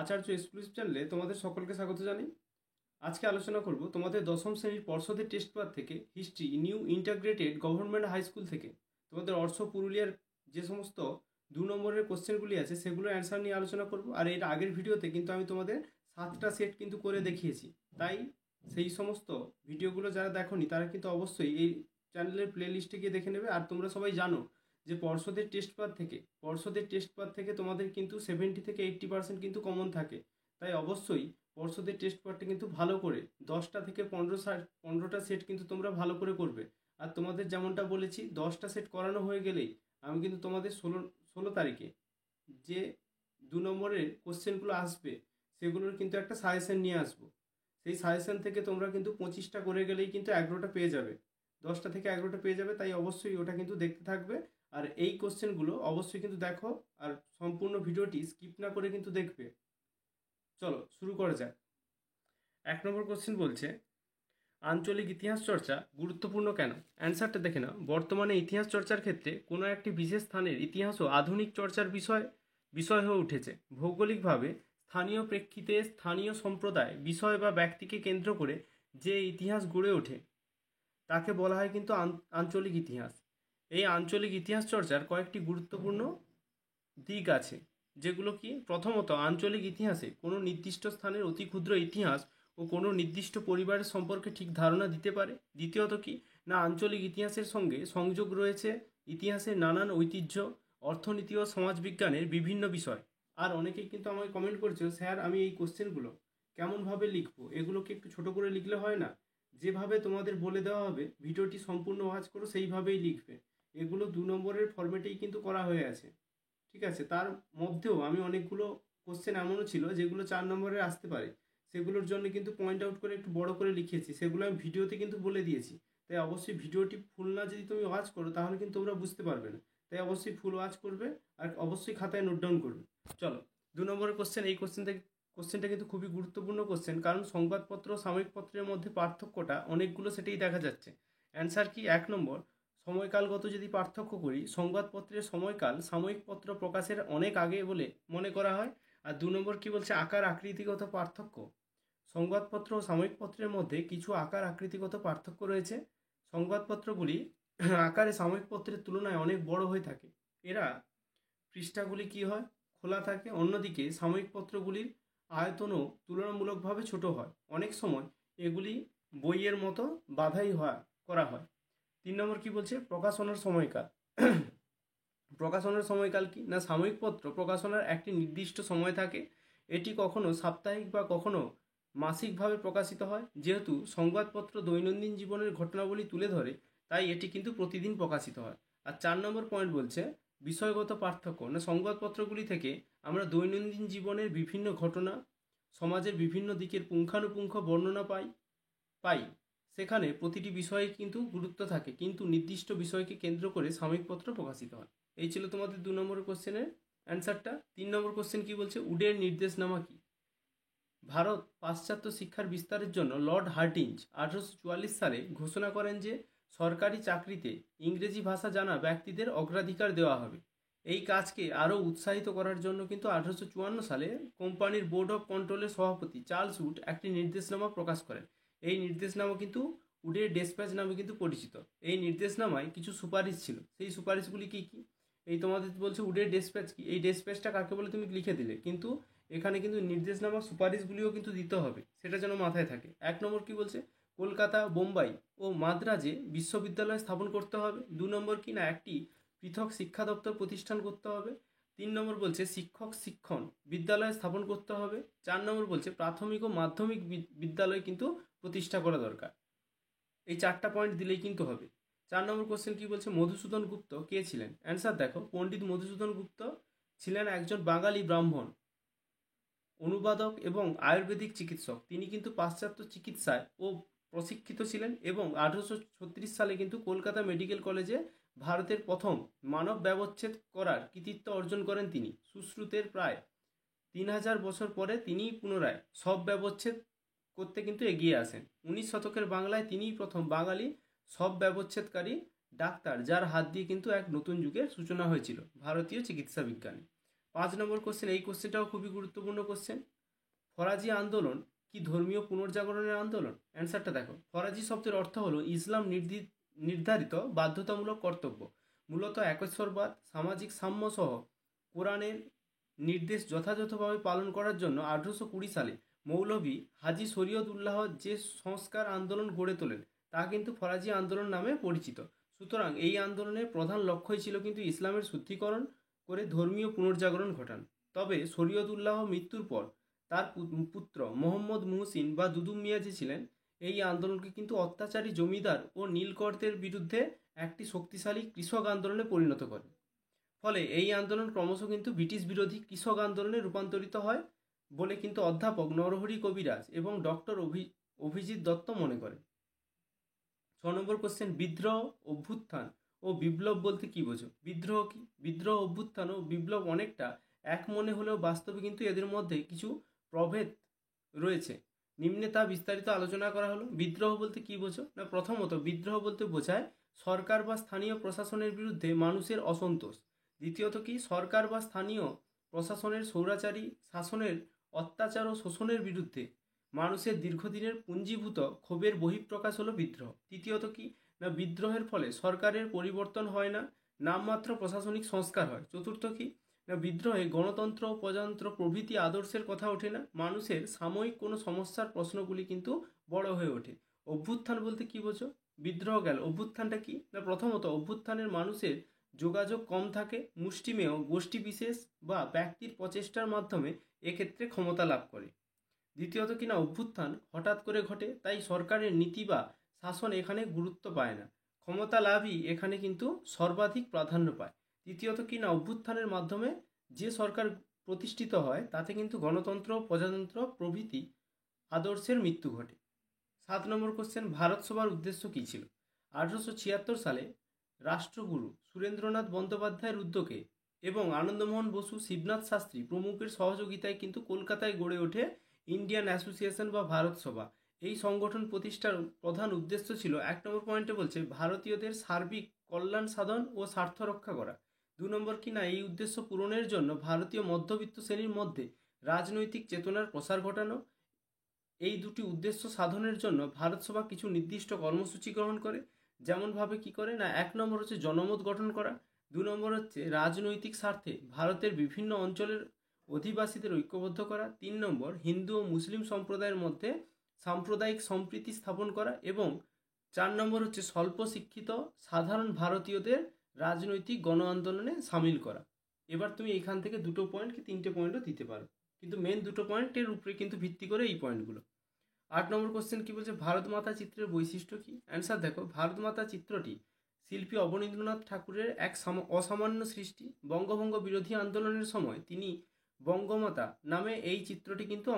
আচার্য exclusive চ্যানেলে তোমাদের সকলকে স্বাগত জানাই। আজকে আলোচনা করব তোমাদের দশম শ্রেণীর পর্ষদের টেস্ট পেপার থেকে history new integrated government high school থেকে তোমাদের পুরুলিয়ার যে সমস্ত 2 নম্বরের কোশ্চেনগুলি আছে সেগুলোর অ্যান্সার নিয়ে আলোচনা করব। আর এর আগের ভিডিওতে কিন্তু আমি তোমাদের 7টা সেট কিন্তু করে দেখিয়েছি, তাই সেই সমস্ত ভিডিওগুলো যারা দেখোনি তারা কিন্তু অবশ্যই এই চ্যানেলের প্লে লিস্টে গিয়ে দেখে নেবে। আর তোমরা সবাই জানো যে পর্ষদের টেস্ট পেপার থেকে তোমাদের কিন্তু 70 থেকে 80% কিন্তু কমন থাকে। তাই অবশ্যই পর্ষদের টেস্ট পেপারটা কিন্তু ভালো করে 10টা থেকে 15টা সেট কিন্তু তোমরা ভালো করে করবে। আর তোমাদের যেমনটা বলেছি 10টা সেট করানো হয়ে গেলেই আমি কিন্তু তোমাদের 16 তারিখে যে 2 নম্বরের কোশ্চেনগুলো আসবে সেগুলোর কিন্তু একটা সাজেশন নিয়ে আসবো। সেই সাজেশন থেকে তোমরা কিন্তু 25টা করে গেলেই কিন্তু 11টা পেয়ে যাবে, 10টা থেকে 11টা পেয়ে যাবে। তাই অবশ্যই ওটা কিন্তু দেখতে থাকবে। আর এই কোশ্চেনগুলো অবশ্যই কিন্তু দেখো, আর সম্পূর্ণ ভিডিওটি স্কিপ না করে কিন্তু দেখবে। চলো শুরু করা যাক। 1 নম্বর কোশ্চেন বলছে, আঞ্চলিক ইতিহাস চর্চা গুরুত্বপূর্ণ কেন? অ্যান্সারটা দেখে নাও। বর্তমানে ইতিহাস চর্চার ক্ষেত্রে কোনো একটি বিশেষ স্থানের ইতিহাসও আধুনিক চর্চার বিষয় হয়ে উঠেছে। ভৌগোলিকভাবে স্থানীয় প্রেক্ষিতে স্থানীয় সম্প্রদায়, বিষয় বা ব্যক্তিকে কেন্দ্র করে যে ইতিহাস গড়ে ওঠে তাকে বলা হয় কিন্তু আঞ্চলিক ইতিহাস। এই আঞ্চলিক ইতিহাস চর্চার কয়েকটি গুরুত্বপূর্ণ দিক আছে, যেগুলো কি? প্রথমত, আঞ্চলিক ইতিহাসে কোনো নির্দিষ্ট স্থানের অতি ক্ষুদ্র ইতিহাস ও কোনো নির্দিষ্ট পরিবারের সম্পর্কে ঠিক ধারণা দিতে পারে। দ্বিতীয়ত কি না, আঞ্চলিক ইতিহাসের সঙ্গে সংযোগ রয়েছে ইতিহাসের নানান ঐতিহ্য, অর্থনীতি ও সমাজবিজ্ঞানের বিভিন্ন বিষয়। আর অনেকেই কিন্তু আমাকে কমেন্ট করছে, স্যার আমি এই কোশ্চেনগুলো কেমনভাবে লিখবো, এগুলোকে একটু ছোট করে লিখলে হয় না? যেভাবে তোমাদের বলে দেওয়া হবে ভিডিওটি সম্পূর্ণ ওয়াচ করো সেইভাবেই লিখবে। এগুলো 2 নম্বরের ফরম্যাটেই কিন্তু করা হয়ে আছে, ঠিক আছে? তার মধ্যেও আমি অনেকগুলো কোশ্চেন এমনও ছিল যেগুলো 4 নম্বরে আসতে পারে, সেগুলোর জন্য কিন্তু পয়েন্ট আউট করে একটু বড় করে লিখিয়েছি, সেগুলো আমি ভিডিওতে কিন্তু বলে দিয়েছি। তাই অবশ্যই ভিডিওটি ফুল না যদি তুমি ওয়াচ করো তাহলে কিন্তু তোমরা বুঝতে পারবে না। তাই অবশ্যই ফুল ওয়াচ করবে আর অবশ্যই খাতায় নোট ডাউন করবে। চলো 2 নম্বরের কোশ্চেন। এই কোশ্চেনটা কিন্তু খুবই গুরুত্বপূর্ণ কোশ্চেন, কারণ সংবাদপত্র ও সাময়িক পত্রের মধ্যে পার্থক্যটা অনেকগুলো সেটাই দেখা যাচ্ছে। অ্যান্সার কি? 1 নম্বর, সময়কালগত যদি পার্থক্য করি, সংবাদপত্রের সময়কাল সাময়িক পত্র প্রকাশের অনেক আগে বলে মনে করা হয়। আর 2 নম্বর কি বলছে? আকার আকৃতিগত পার্থক্য। সংবাদপত্র ও সাময়িক পত্রের মধ্যে কিছু আকার আকৃতিগত পার্থক্য রয়েছে। সংবাদপত্রগুলি আকারে সাময়িক পত্রের তুলনায় অনেক বড় হয়ে থাকে। এরা পৃষ্ঠাগুলি কি হয়? খোলা থাকে। অন্যদিকে সাময়িক পত্রগুলির আয়তনও তুলনামূলকভাবে ছোট হয়। অনেক সময় এগুলি বইয়ের মতো বাঁধাই করা হয়। 3 নম্বর কি বলছে? প্রকাশনার সময়কাল। প্রকাশনার সময়কাল কি না, সাময়িক পত্র প্রকাশনার একটি নির্দিষ্ট সময় থাকে। এটি কখনো সাপ্তাহিক বা কখনো মাসিকভাবে প্রকাশিত হয়। যেহেতু সংবাদপত্র দৈনন্দিন জীবনের ঘটনাবলী তুলে ধরে, তাই এটি কিন্তু প্রতিদিন প্রকাশিত হয়। আর 4 নম্বর পয়েন্ট বলছে বিষয়গত পার্থক্য। না, সংবাদপত্রগুলি থেকে আমরা দৈনন্দিন জীবনের বিভিন্ন ঘটনা, সমাজের বিভিন্ন দিকের পুঙ্খানুপুঙ্খ বর্ণনা পাই। সেখানে প্রতিটি বিষয়ে কিন্তু গুরুত্ব থাকে, কিন্তু নির্দিষ্ট বিষয়কে কেন্দ্র করে সাময়িক পত্র প্রকাশিত হয়। এই ছিল তোমাদের 2 নম্বরের কোশ্চেনের অ্যান্সারটা। 3 নম্বর কোশ্চেন কি বলছে? উডের নির্দেশনামা কি? ভারত পাশ্চাত্য শিক্ষার বিস্তারের জন্য লর্ড হার্ডিঞ্জ 1844 সালে ঘোষণা করেন যে সরকারি চাকরিতে ইংরেজি ভাষা জানা ব্যক্তিদের অগ্রাধিকার দেওয়া হবে। এই কাজকে আরও উৎসাহিত করার জন্য কিন্তু 1854 সালে কোম্পানির বোর্ড অফ কন্ট্রোলের সভাপতি চার্লস উড একটি নির্দেশনামা প্রকাশ করেন। এই নির্দেশনামা কিন্তু উডের ডেসপ্যাচ নামে কিন্তু পরিচিত। এই নির্দেশনামায় কিছু সুপারিশ ছিল। সেই সুপারিশগুলি কি কি? এই তোমাদের বলছে উডের ডেসপ্যাচ কি, এই ডেসপ্যাচটা কাকে বলে তুমি লিখে দিলে, কিন্তু এখানে কিন্তু নির্দেশনামা সুপারিশগুলিও কিন্তু দিতে হবে, সেটা যেন মাথায় থাকে। 1 নম্বর কি বলছে? কলকাতা, বোম্বাই ও মাদ্রাজে বিশ্ববিদ্যালয় স্থাপন করতে হবে। 2 নম্বর কি না, একটি পৃথক শিক্ষা দপ্তর প্রতিষ্ঠান করতে হবে। 3 নম্বর বলছে শিক্ষক শিক্ষণ বিদ্যালয় স্থাপন করতে হবে। 4 নম্বর বলছে প্রাথমিক ও মাধ্যমিক বিদ্যালয় কিন্তু প্রতিষ্ঠা করা দরকার। এই 4টা পয়েন্ট দিলেই কিন্তু হবে। 4 নম্বর কোশ্চেন কি বলছে? মধুসূদন গুপ্ত কে ছিলেন? অ্যান্সার দেখো, পণ্ডিত মধুসূদন গুপ্ত ছিলেন একজন বাঙালি ব্রাহ্মণ, অনুবাদক এবং আয়ুর্বেদিক চিকিৎসক। তিনি কিন্তু পাশ্চাত্য চিকিৎসায় ও প্রশিক্ষিত ছিলেন এবং 1836 সালে কিন্তু কলকাতা মেডিকেল কলেজে ভারতের প্রথম মানব ব্যবচ্ছেদ করার কৃতিত্ব অর্জন করেন তিনি। সুশ্রুতের প্রায় 3000 বছর পরে তিনিই পুনরায় সব ব্যবচ্ছেদ করতে কিন্তু এগিয়ে আসেন। 19 শতকের বাংলায় তিনিই প্রথম বাঙালি সব ব্যবচ্ছেদকারী ডাক্তার, যার হাত দিয়ে কিন্তু এক নতুন যুগের সূচনা হয়েছিল ভারতীয় চিকিৎসা বিজ্ঞানে। 5 নম্বর কোশ্চেন, এই কোশ্চেনটাও খুবই গুরুত্বপূর্ণ কোশ্চেন। ফরাজি আন্দোলন কি ধর্মীয় পুনর্জাগরণের আন্দোলন? অ্যান্সারটা দেখো, ফরাজি শব্দের অর্থ হলো ইসলাম নির্ধারিত বাধ্যতামূলক কর্তব্য। মূলত একেশ্বরবাদ, সামাজিক সাম্য সহ কোরআনের নির্দেশ যথাযথভাবে পালন করার জন্য 1820 সালে মৌলভী হাজী শরীয়ত উল্লাহ যে সংস্কার আন্দোলন গড়ে তোলেন তা কিন্তু ফরাজি আন্দোলন নামে পরিচিত। সুতরাং এই আন্দোলনের প্রধান লক্ষ্যই ছিল কিন্তু ইসলামের শুদ্ধিকরণ করে ধর্মীয় পুনর্জাগরণ ঘটান। তবে শরীয়ত উল্লাহ মৃত্যুর পর তার পুত্র মোহাম্মদ মুহসিন বা দুদু মিয়া যে ছিলেন, এই আন্দোলনকে কিন্তু অত্যাচারী জমিদার ও নীলকরদের বিরুদ্ধে একটি শক্তিশালী কৃষক আন্দোলনে পরিণত করে। ফলে এই আন্দোলন ক্রমশ কিন্তু ব্রিটিশ বিরোধী কৃষক আন্দোলনে রূপান্তরিত হয় বলে কিন্তু অধ্যাপক নরহরি কবিরাজ এবং ডক্টর অভিজিৎ দত্ত মনে করেন। 6 নম্বর কোশ্চেন, বিদ্রোহ, অভ্যুত্থান ও বিপ্লব বলতে কি বোঝো? বিদ্রোহ কি? বিদ্রোহ, অভ্যুত্থান ও বিপ্লব অনেকটা এক মনে হলেও বাস্তবে কিন্তু এদের মধ্যে কিছু প্রভেদ রয়েছে। নিম্নে তা বিস্তারিত আলোচনা করা হলো। বিদ্রোহ বলতে কি বোঝো? না, প্রথমত বিদ্রোহ বলতে বোঝায় সরকার বা স্থানীয় প্রশাসনের বিরুদ্ধে মানুষের অসন্তোষ। দ্বিতীয়ত কি, সরকার বা স্থানীয় প্রশাসনের স্বৈরাচারী শাসনের অত্যাচার ও শোষণের বিরুদ্ধে মানুষের দীর্ঘদিনের পুঞ্জীভূত ক্ষোভের বহিঃপ্রকাশ হলো বিদ্রোহ। তৃতীয়ত কি, না বিদ্রোহের ফলে সরকারের পরিবর্তন হয় না, নামমাত্র প্রশাসনিক সংস্কার হয়। চতুর্থ কি, না বিদ্রোহে গণতন্ত্র, প্রজাতন্ত্র প্রভৃতি আদর্শের কথা ওঠে না, মানুষের সাময়িক কোনো সমস্যার প্রশ্নগুলি কিন্তু বড় হয়ে ওঠে। অভ্যুত্থান বলতে কি বোঝো? বিদ্রোহ গেল, অভ্যুত্থানটা কি? না, প্রথমত অভ্যুত্থানের মানুষের যোগাযোগ কম থাকে, মুষ্টিমেয় গোষ্ঠী বিশেষ বা ব্যক্তির প্রচেষ্টার মাধ্যমে এক্ষেত্রে ক্ষমতা লাভ করে। দ্বিতীয়ত কিনা অভ্যুত্থান হঠাৎ করে ঘটে, তাই সরকারের নীতি বা শাসন এখানে গুরুত্ব পায় না, ক্ষমতা লাভই এখানে কিন্তু সর্বাধিক প্রাধান্য পায়। তৃতীয়ত কিনা অভ্যুত্থানের মাধ্যমে যে সরকার প্রতিষ্ঠিত হয় তাতে কিন্তু গণতন্ত্র, প্রজাতন্ত্র প্রভৃতি আদর্শের মৃত্যু ঘটে। 7 নম্বর কোশ্চেন, ভারত সভার উদ্দেশ্য কী ছিল? 1876 সালে রাষ্ট্রগুরু সুরেন্দ্রনাথ বন্দ্যোপাধ্যায়ের উদ্যোগে এবং আনন্দমোহন বসু, শিবনাথ শাস্ত্রী প্রমুখের সহযোগিতায় কিন্তু কলকাতায় গড়ে ওঠে ইন্ডিয়ান অ্যাসোসিয়েশন বা ভারত সভা। এই সংগঠন প্রতিষ্ঠার প্রধান উদ্দেশ্য ছিল, 1 নম্বর পয়েন্টে বলছে, ভারতীয়দের সার্বিক কল্যাণ সাধন ও স্বার্থ রক্ষা করা। 2 নম্বর কিনা এই উদ্দেশ্য পূরণের জন্য ভারতীয় মধ্যবিত্ত শ্রেণীর মধ্যে রাজনৈতিক চেতনার প্রসার ঘটানো। এই দুটি উদ্দেশ্য সাধনের জন্য ভারত সভা কিছু নির্দিষ্ট কর্মসূচি গ্রহণ করে। যেমনভাবে কি করে না, 1 নম্বর হচ্ছে জনমত গঠন করা, 2 নম্বর হচ্ছে রাজনৈতিক স্বার্থে ভারতের বিভিন্ন অঞ্চলের অধিবাসীদের ঐক্যবদ্ধ করা, 3 নম্বর হিন্দু ও মুসলিম সম্প্রদায়ের মধ্যে সাম্প্রদায়িক সম্প্রীতি স্থাপন করা, এবং 4 নম্বর হচ্ছে স্বল্প শিক্ষিত সাধারণ ভারতীয়দের রাজনৈতিক গণ আন্দোলনে সামিল করা। এবার তুমি এখান থেকে 2 পয়েন্ট কি 3টে পয়েন্টও দিতে পারো, কিন্তু মেন 2 পয়েন্টের উপরে কিন্তু ভিত্তি করে এই পয়েন্টগুলো। 8 নম্বর কোশ্চেন কি বলছে, ভারত মাতা চিত্রের বৈশিষ্ট্য কি? অ্যান্সার দেখো, ভারত মাতা চিত্রটি শিল্পী অবনীন্দ্রনাথ ঠাকুরের এক অসামান্য সৃষ্টি। বঙ্গভঙ্গ বিরোধী আন্দোলনের সময় তিনি বঙ্গমাতা নামে এই চিত্রটি কিন্তু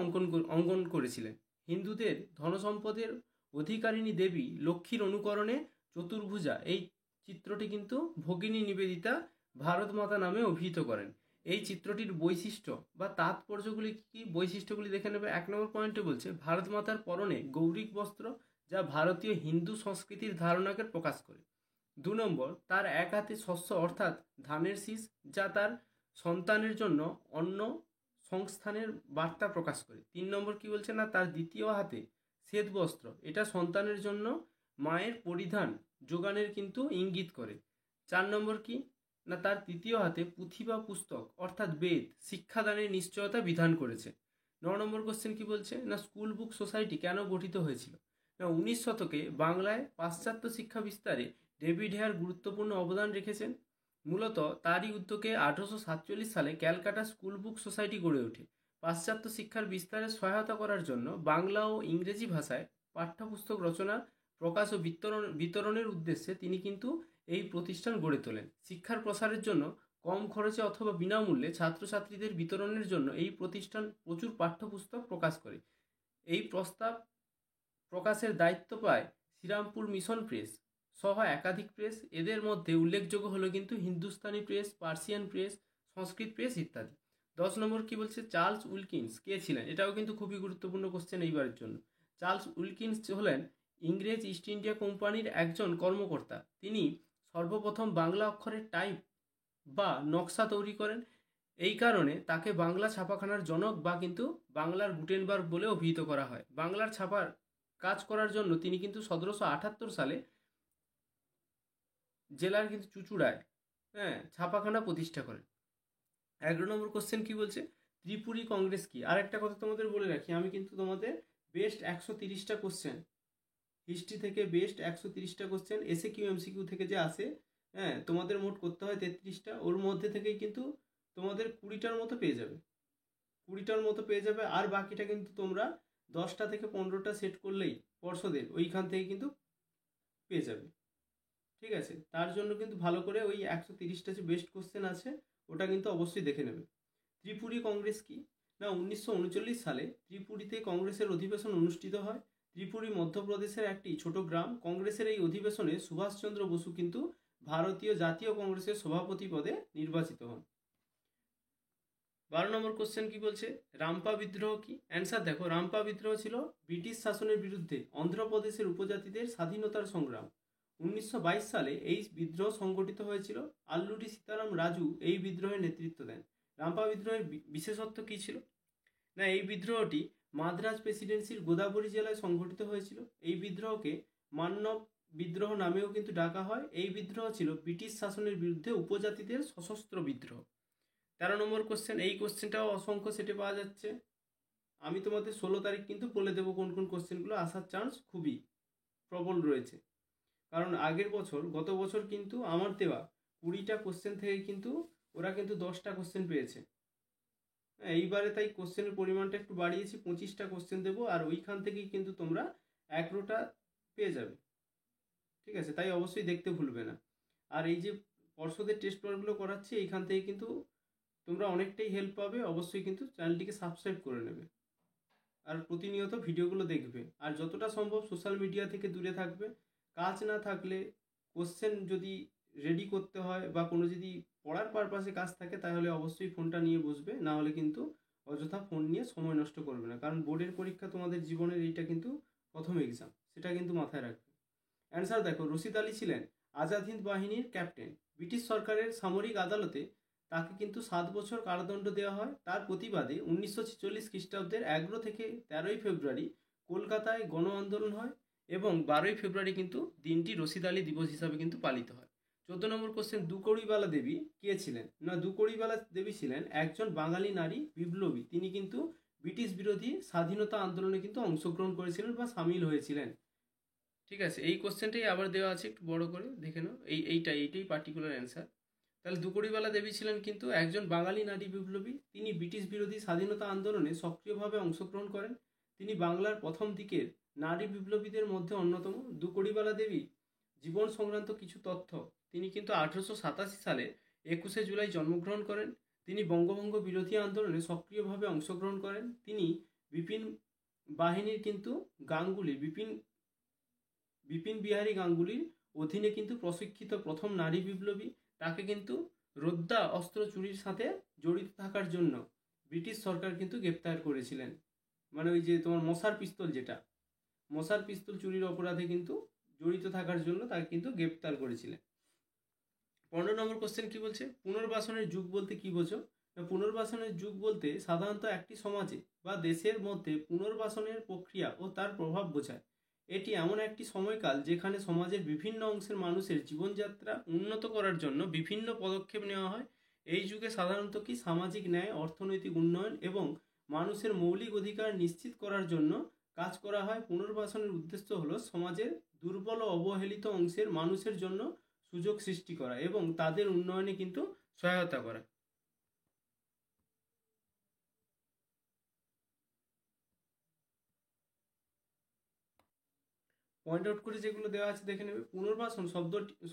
অঙ্কন করেছিলেন। হিন্দুদের ধনসম্পদের অধিকারিণী দেবী লক্ষ্মীর অনুকরণে চতুর্ভুজা এই চিত্রটি কিন্তু ভগিনী নিবেদিতা ভারত মাতা নামে অভিহিত করেন। এই চিত্রটির বৈশিষ্ট্য বা তাৎপর্যগুলি কি? বৈশিষ্ট্যগুলি দেখে নেবে। 1 নম্বর পয়েন্টে বলছে, ভারত মাতার পরনে গৌরিক বস্ত্র, যা ভারতীয় হিন্দু সংস্কৃতির ধারণাকে প্রকাশ করে। 2 নম্বর, তার এক হাতে শস্য অর্থাৎ ধানের শীষ, যা তার সন্তানের জন্য অন্ন সংস্থানের বার্তা প্রকাশ করে। 3 নম্বর কি বলছে না, তার দ্বিতীয় হাতে শ্বেত বস্ত্র, এটা সন্তানের জন্য মায়ের পরিধান যোগানের কিন্তু ইঙ্গিত করে। 4 নম্বর কি না, তার তৃতীয় হাতে পুঁথি বা পুস্তক অর্থাৎ বেদ শিক্ষাদানের নিশ্চয়তা বিধান করেছে। 9 নম্বর কোশ্চেন কি বলছে না, স্কুল বুক সোসাইটি কেন গঠিত হয়েছিল? না, 19 শতকে বাংলায় পাশ্চাত্য শিক্ষা বিস্তারে ডেভিড হেয়ার গুরুত্বপূর্ণ অবদান রেখেছেন। মূলত তারই উদ্যোগে 1847 সালে ক্যালকাটা স্কুল বুক সোসাইটি গড়ে ওঠে। পাশ্চাত্য শিক্ষার বিস্তারে সহায়তা করার জন্য বাংলা ও ইংরেজি ভাষায় পাঠ্যপুস্তক রচনা, প্রকাশ ও বিতরণের উদ্দেশ্যে তিনি কিন্তু এই প্রতিষ্ঠান গড়ে তোলেন। শিক্ষার প্রসারের জন্য কম খরচে অথবা বিনামূল্যে ছাত্রছাত্রীদের বিতরণের জন্য এই প্রতিষ্ঠান প্রচুর পাঠ্যপুস্তক প্রকাশ করে। এই প্রস্তাব প্রকাশের দায়িত্ব পায় শ্রীরামপুর মিশন প্রেস সহ একাধিক প্রেস। এদের মধ্যে উল্লেখযোগ্য হলো কিন্তু হিন্দুস্তানি প্রেস, পার্সিয়ান প্রেস, সংস্কৃত প্রেস ইত্যাদি। 10 নম্বর কি বলছে, চার্লস উইলকিন্স কে ছিলেন? এটাও কিন্তু খুবই গুরুত্বপূর্ণ কোশ্চেন এইবারের জন্য। চার্লস উইলকিন্স হলেন ইংরেজ ইস্ট ইন্ডিয়া কোম্পানির একজন কর্মকর্তা। তিনি সর্বপ্রথম বাংলা অক্ষরের টাইপ বা নকশা তৈরি করেন। এই কারণে তাকে বাংলা ছাপাখানার জনক বা কিন্তু বাংলার গুটেনবার্গ বলে অভিহিত করা হয়। বাংলার ছাপার কাজ করার জন্য তিনি কিন্তু 1778 সালে জেলার কিন্তু চুঁচুড়ায় ছাপাখানা প্রতিষ্ঠা করেন। 11 নম্বর কোশ্চেন কি বলছে, ত্রিপুরী কংগ্রেস কি? আর একটা কথা তোমাদের বলে রাখি, আমি কিন্তু তোমাদের বেস্ট 130টা কোশ্চেন, হিস্ট্রি থেকে বেস্ট 130টা কোশ্চেন, এসএকিউ এমসিকিউ থেকে যে আসে, তোমাদের মোট করতে হয় 33টা, ওর মধ্যে থেকেই কিন্তু তোমাদের 20টার মতো পেয়ে যাবে, 20টার মতো পেয়ে যাবে। আর বাকিটা কিন্তু তোমরা 10টা থেকে 15টা সেট করলেই পর্ষদের ওইখান থেকে কিন্তু পেয়ে যাবে। ঠিক আছে, তার জন্য কিন্তু ভালো করে ওই 130টা যে বেস্ট কোশ্চেন আছে ওটা কিন্তু অবশ্যই দেখে নেবে। ত্রিপুরী কংগ্রেস কি না, 1939 সালে ত্রিপুরীতে কংগ্রেসের অধিবেশন অনুষ্ঠিত হয়। ত্রিপুরী মধ্যপ্রদেশের একটি ছোট গ্রাম। কংগ্রেসের এই অধিবেশনে সুভাষচন্দ্র বসু কিন্তু ভারতীয় জাতীয় কংগ্রেসের সভাপতি পদে নির্বাচিত হন। 12 নম্বর কোশ্চেন কি বলছে, রামপা বিদ্রোহ কি? অ্যান্সার দেখো, রামপা বিদ্রোহ ছিল ব্রিটিশ শাসনের বিরুদ্ধে অন্ধ্রপ্রদেশের উপজাতিদের স্বাধীনতার সংগ্রাম। 1922 সালে এই বিদ্রোহ সংগঠিত হয়েছিল। আল্লুরি সীতারাম রাজু এই বিদ্রোহের নেতৃত্ব দেন। রামপা বিদ্রোহের বিশেষত্ব কী ছিল না, এই বিদ্রোহটি মাদ্রাজ প্রেসিডেন্সির গোদাবরী জেলায় সংঘটিত হয়েছিল। এই বিদ্রোহকে মান্নব বিদ্রোহ নামেও কিন্তু ডাকা হয়। এই বিদ্রোহ ছিল ব্রিটিশ শাসনের বিরুদ্ধে উপজাতিদের সশস্ত্র বিদ্রোহ। 13 নম্বর কোশ্চেন, এই কোশ্চেনটাও অসংখ্য সেটে পাওয়া যাচ্ছে। আমি তোমাদের 16 তারিখ কিন্তু বলে দেবো কোন কোন কোশ্চেনগুলো আসার চান্স খুবই প্রবল রয়েছে, কারণ আগের বছর, গত বছর কিন্তু আমার দেওয়া 20টা কোশ্চেন থেকে কিন্তু ওরা কিন্তু 10টা কোশ্চেন পেয়েছে। এইবারে তাই কোশ্চেনের পরিমাণটা একটু বাড়িয়েছি, 25টা কোশ্চেন দেবো, আর ওইখান থেকেই কিন্তু তোমরা 11টা পেয়ে যাবে। ঠিক আছে, তাই অবশ্যই দেখতে ভুলবে না। আর এই যে পর্ষদের টেস্ট পেপারগুলো করাচ্ছি, এইখান থেকে কিন্তু তোমরা অনেকটাই হেল্প পাবে। অবশ্যই কিন্তু চ্যানেলটিকে সাবস্ক্রাইব করে নেবে আর প্রতিনিয়ত ভিডিওগুলো দেখবে। আর যতটা সম্ভব সোশ্যাল মিডিয়া থেকে দূরে থাকবে। কাজ না থাকলে, কোশ্চেন যদি রেডি করতে হয় বা কোনো যদি পড়ার পারপাসে কাজ থাকে, তাহলে অবশ্যই ফোনটা নিয়ে বসবে, না হলে কিন্তু অযথা ফোন নিয়ে সময় নষ্ট করবে না, কারণ বোর্ডের পরীক্ষা তোমাদের জীবনের এইটা কিন্তু প্রথম এক্সাম, সেটা কিন্তু মাথায় রাখবে। অ্যান্সার দেখো, রশিদ আলী ছিলেন আজাদ হিন্দ বাহিনীর ক্যাপ্টেন। ব্রিটিশ সরকারের সামরিক আদালতে তাকে কিন্তু 7 বছর কারাদণ্ড দেওয়া হয়। তার প্রতিবাদে 1946 খ্রিস্টাব্দের 11 থেকে 13ই ফেব্রুয়ারি কলকাতায় গণ আন্দোলন হয় এবং 12ই ফেব্রুয়ারি কিন্তু দিনটি রশিদ আলী দিবস হিসাবে কিন্তু পালিত হয়। 14 নম্বর কোশ্চেন, দুকড়িবালা দেবী কে ছিলেন না, দুকড়িবালা দেবী ছিলেন একজন বাঙালি নারী বিপ্লবী। তিনি কিন্তু ব্রিটিশ বিরোধী স্বাধীনতা আন্দোলনে কিন্তু অংশগ্রহণ করেছিলেন বা সামিল হয়েছিলেন। ঠিক আছে, এই কোশ্চেনটাই আবার দেওয়া আছে, একটু বড় করে দেখে নাও। এইটাই পার্টিকুলার অ্যান্সার। তাহলে দুকড়িবালা দেবী ছিলেন কিন্তু একজন বাঙালি নারী বিপ্লবী। তিনি ব্রিটিশ বিরোধী স্বাধীনতা আন্দোলনে সক্রিয়ভাবে অংশগ্রহণ করেন। তিনি বাংলার প্রথম দিকের নারী বিপ্লবীদের মধ্যে অন্যতম। দুকড়িবালা দেবী জীবন সংক্রান্ত কিছু তথ্য, তিনি কিন্তু 1887 সালে 21শে জুলাই জন্মগ্রহণ করেন। তিনি বঙ্গভঙ্গ বিরোধী আন্দোলনে সক্রিয়ভাবে অংশগ্রহণ করেন। তিনি বিপিন বাহিনীর কিন্তু বিপিন বিহারী গাঙ্গুলির অধীনে কিন্তু প্রশিক্ষিত প্রথম নারী বিপ্লবী। তাকে কিন্তু রোদ্দা অস্ত্র চুরির সাথে জড়িত থাকার জন্য ব্রিটিশ সরকার কিন্তু গ্রেপ্তার করেছিলেন। মানে ওই যে তোমার মশার পিস্তল চুরির অপরাধে কিন্তু জড়িত থাকার জন্য তাকে কিন্তু গ্রেপ্তার করেছিলেন। 15 নম্বর কোশ্চেন কি বলছে, পুনর্বাসনের যুগ বলতে কি বোঝো? পুনর্বাসনের যুগ বলতে সাধারণত একটি সমাজে বা দেশের মধ্যে পুনর্বাসনের প্রক্রিয়া ও তার প্রভাব বোঝায়। এটি এমন একটি সময়কাল যেখানে সমাজের বিভিন্ন অংশের মানুষের জীবনযাত্রা উন্নত করার জন্য বিভিন্ন পদক্ষেপ নেওয়া হয়। এই যুগে সাধারণত কি সামাজিক ন্যায়, অর্থনৈতিক উন্নয়ন এবং মানুষের মৌলিক অধিকার নিশ্চিত করার জন্য কাজ করা হয়। পুনর্বাসনের উদ্দেশ্য হলো সমাজের দুর্বল ও অবহেলিত অংশের মানুষের জন্য সুযোগ সৃষ্টি করা এবং তাদের উন্নয়নে কিন্তু সহায়তা করা। পয়েন্ট আউট করে যেগুলো দেওয়া আছে দেখে নেবে। পুনর্বাসন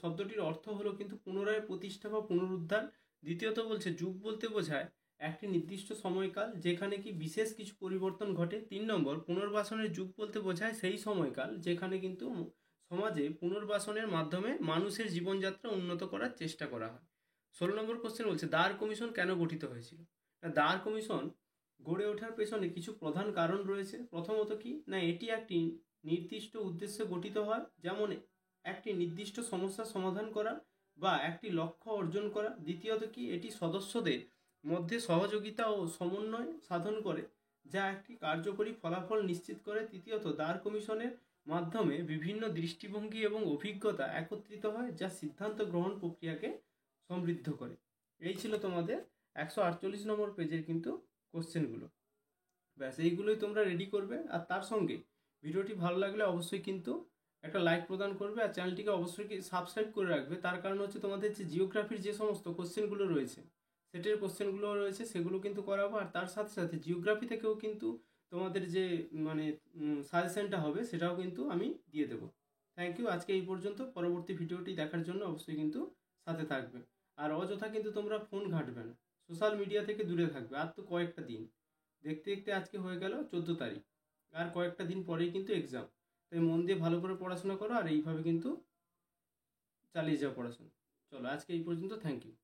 শব্দটির অর্থ হলো কিন্তু পুনরায় প্রতিষ্ঠা বা পুনরুদ্ধার। দ্বিতীয়ত বলছে, যুগ বলতে বোঝায় একটি নির্দিষ্ট সময়কাল যেখানে কি বিশেষ কিছু পরিবর্তন ঘটে। 3 নম্বর, পুনর্বাসনের যুগ বলতে বোঝায় সেই সময়কাল যেখানে কিন্তু সমাজে পুনর্বাসনের মাধ্যমে মানুষের জীবনযাত্রা উন্নত করার চেষ্টা করা হয়। 16 নম্বর কোশ্চেন বলছে, দার কমিশন কেন গঠিত হয়েছিল? দার কমিশন গড়ে ওঠার পেছনে কিছু প্রধান কারণ রয়েছে। প্রথমত কি না, এটি একটি নির্দিষ্ট উদ্দেশ্যে গঠিত হয়, যেমন একটি নির্দিষ্ট সমস্যার সমাধান করা বা একটি লক্ষ্য অর্জন করা। দ্বিতীয়ত কি, এটি সদস্যদের মধ্যে সহযোগিতা ও সমন্বয় সাধন করে, যা একটি কার্যকরী ফলাফল নিশ্চিত করে। তৃতীয়ত, দ্বার কমিশনের মাধ্যমে বিভিন্ন দৃষ্টিভঙ্গি এবং অভিজ্ঞতা একত্রিত হয়, যা সিদ্ধান্ত গ্রহণ প্রক্রিয়াকে সমৃদ্ধ করে। এই ছিল তোমাদের 148 নম্বর পেজের কিন্তু কোশ্চেনগুলো। ব্যাস এইগুলোই তোমরা রেডি করবে। আর তার সঙ্গে ভিডিওটি ভালো লাগলে অবশ্যই কিন্তু একটা লাইক প্রদান করবে, আর চ্যানেলটিকে অবশ্যই সাবস্ক্রাইব করে রাখবে। তার কারণ হচ্ছে তোমাদের যে জিওগ্রাফির যে সমস্ত কোশ্চেনগুলো রয়েছে, সেটের কোশ্চেনগুলো রয়েছে, সেগুলো কিন্তু করাবো। আর তার সাথে সাথে জিওগ্রাফি থেকেও কিন্তু তোমাদের যে মানে সাজেশনটা হবে সেটাও কিন্তু আমি দিয়ে দেবো। থ্যাংক ইউ, আজকে এই পর্যন্ত। পরবর্তী ভিডিওটি দেখার জন্য অবশ্যই কিন্তু সাথে থাকবে। আর অযথা কিন্তু তোমরা ফোন ঘাঁটবে না, সোশ্যাল মিডিয়া থেকে দূরে থাকবে। আর তো কয়েকটা দিন, দেখতে দেখতে আজকে হয়ে গেল 14 তারিখ, আর কয়েকটা দিন পরেই কিন্তু এক্সাম। তাই মন দিয়ে ভালো করে পড়াশোনা করো, আর এইভাবে কিন্তু চালিয়ে যাও পড়াশোনা। চলো আজকে এই পর্যন্ত, থ্যাংক ইউ।